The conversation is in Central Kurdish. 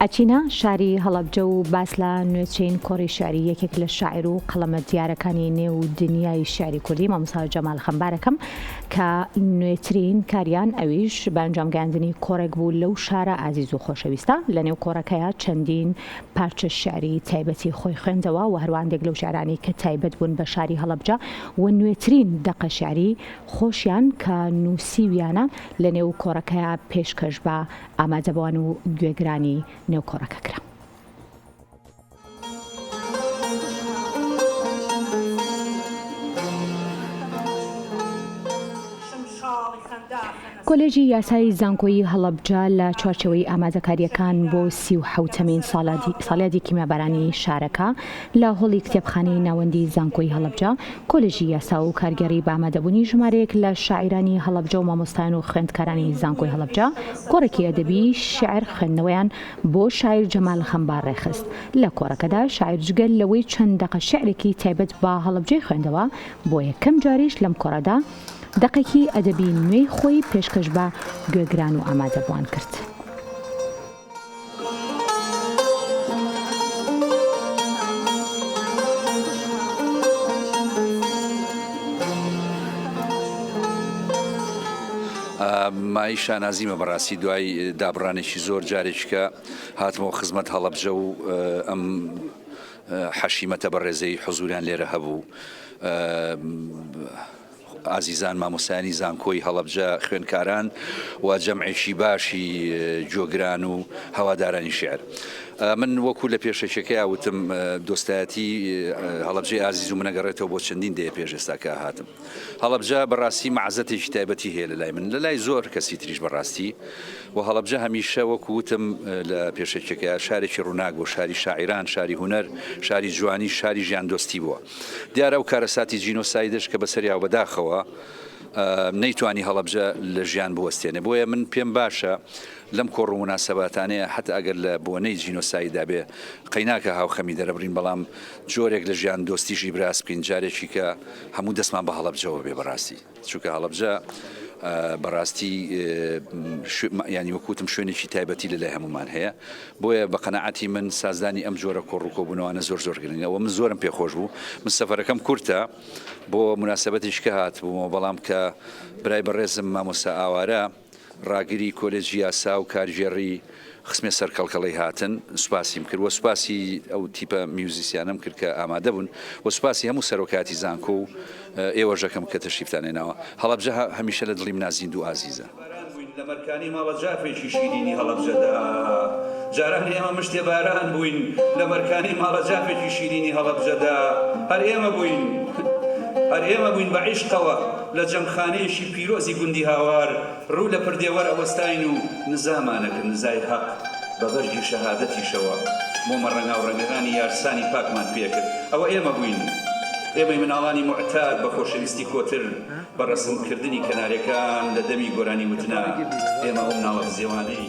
ئەچینە شاری هەڵەبجە و باس لە نوێچین کۆڕی شاری یەکێک لە شاعیر و قەڵەمە دیارەکانی نێو دنیای شاری کوردی مامۆستا جەمال خەمبارەکەم کە نوێترین کاریان ئەویش بەنجامگەاندنی کۆڕێک بوو لەو شارە ئازیز و خۆشەویستە لە نێو کۆڕەکەیە چەندین پارچە شاری تایبەتی خۆی خوێندەوە و هەروەندێک لەو شارانی کە تایبەت بوون بە شاری هەڵەبجە و نوێترین دەقە شاری خۆشیان کە نووسیویانە لە نێو کۆڕەکەیە پێشکەش بە ئامادەبوان و گوێگرانی نێو کۆڕەکە کرا. کۆلێژی یاسای زانکۆیی هەڵەبجە لە چوارچەوەی ئامادەکاریەکان بۆ 37مین ساڵیادی کیمیابەرانی شارەکە لە هۆڵی کتێبخانەی ناوەندی زانکۆیی هەڵەبجە کۆلێژی یاسا و کارگەری بە ئامادەبوونی ژمارەیەک لە شاعیرانی هەڵەبجە و مامۆستایان و خوێندکارانی زانکۆی هەڵەبجە کۆڕێکی ئەدەبی شێعر خوێندنەوەیان بۆ شاعیر جەمال خەمبار ڕێخست. لە کۆڕەکەدا شاعیر جگەل لەوەی چەند دەقە شێعرێکی تایبەت بە هەڵەبجەی خوێندەوە بۆ یەکەم جاریش لەم کۆڕەدا دەقێکی ئەدەبی نوێی خۆی پێشکەش بە گوێگران و ئامادەبوان کرد. مای شانازیمە بەڕاستی دوای دابڕانێکی زۆر جارێککە هاتمەوە خزمەت هەڵەبجە و ئەم حەشیمەتە بە ڕێزەی حوزوریان لێرە هەبوو. ئازیزان مامۆسایانی زانکۆی هەڵەبجە خوێندکاران و جەمعێکی باشی جۆگران و هەوادارانی شێعر. من وەکو لە پێشەکەی وتم دۆستایەتی هەڵەبجەی ئازیز و منەگەڕێتەوە بۆ چەندین دێ پێش ئێستاکە هاتم. هەڵەبجە بەڕاستی مەعزەتێکی تایبەتی هەیە لە لای من لە لای زۆر کەسی تریش بەڕاستی و هەڵەبجە هەمیشە وەکو وتم لە پێشەکەی شارێکی ڕووناک بۆ شاری شاعیران، شاری هونەر، شاری جوانی، شاری ژیان دۆستی بووە. دیارە و کارەساتی جینۆسایدش کە بەسەریاو بەداخەوە نەیتوانی هەڵەبجە لە ژیان بوەستێنێ. بۆیە من پێم باشە لەم کۆڕ و مناسەباتانەیە حتا ئەگەر لە بۆنەی جینۆسایدا بێ قەیناکە هاوخەمی دەرەبڕین بەڵام جۆرێک لە ژیان دۆستیشی براس بکەین جارێکی کە هەموو دەستمان بە هەڵەبجەوە بێ بەڕاستی چونکە هەڵەبجە بەڕاستی ینی وەکوتم شوێنێکی تایبەتی لەلای هەمومان هەیە. بۆیە بە قەنەعەتی من سازدانی ئەم جۆرە کۆڕووکۆبوونەوەوانە زۆر گرنگەوە من زۆرم پێخۆش بوو. من سەفەرەکەم کورتە بۆ مناسبەتیش کە هات بوومەوە بەڵام کە برای بەڕێزم مامۆستا ئاوارە ڕاگری کۆلێژی یاسا و کارژێڕی خسمێ سەرکەڵکەڵی هاتن سوپاسیم کرد و سوپاسی ئەو تیپە میوزیسیانم کرد کە ئامادە بوون و سوپاسی هەموو سەرۆکاتی زانکۆ و ئێوەژەکەم کە تەشریفتانێناوە. هەڵەبجە هەمیشە لە دڵیم نازیند و ئازیزە. لە مەرکانی ماڵە جافێکی شیرینی هەڵەبجەدا جاران ئێمە مشتێ باران بووین لە مەرکانی ماڵە جافێکی شیرینی هەڵەبجەدا هەر ئێمە بووین بە عیشقەوە لە جەمخانەیەشی پیرۆزی گوندی هاوار ڕوو لە پردێوەر ئەوەستاین و نزامانەکرد نزای حەق بە بەرگی شەهادەتیشەوە مۆمە ڕەنگاو ڕەنگەکانی یارسانی پاکمان پێکرد. ئەوە ئێمە بووین، ئێمەی مناڵانی معتاد بە خۆشەویستی کۆتر بە ڕەسمکردنی کەنارەکان لە دەمی گۆرانی وتنا ئێمە ئەو مناڵە بزێوانەی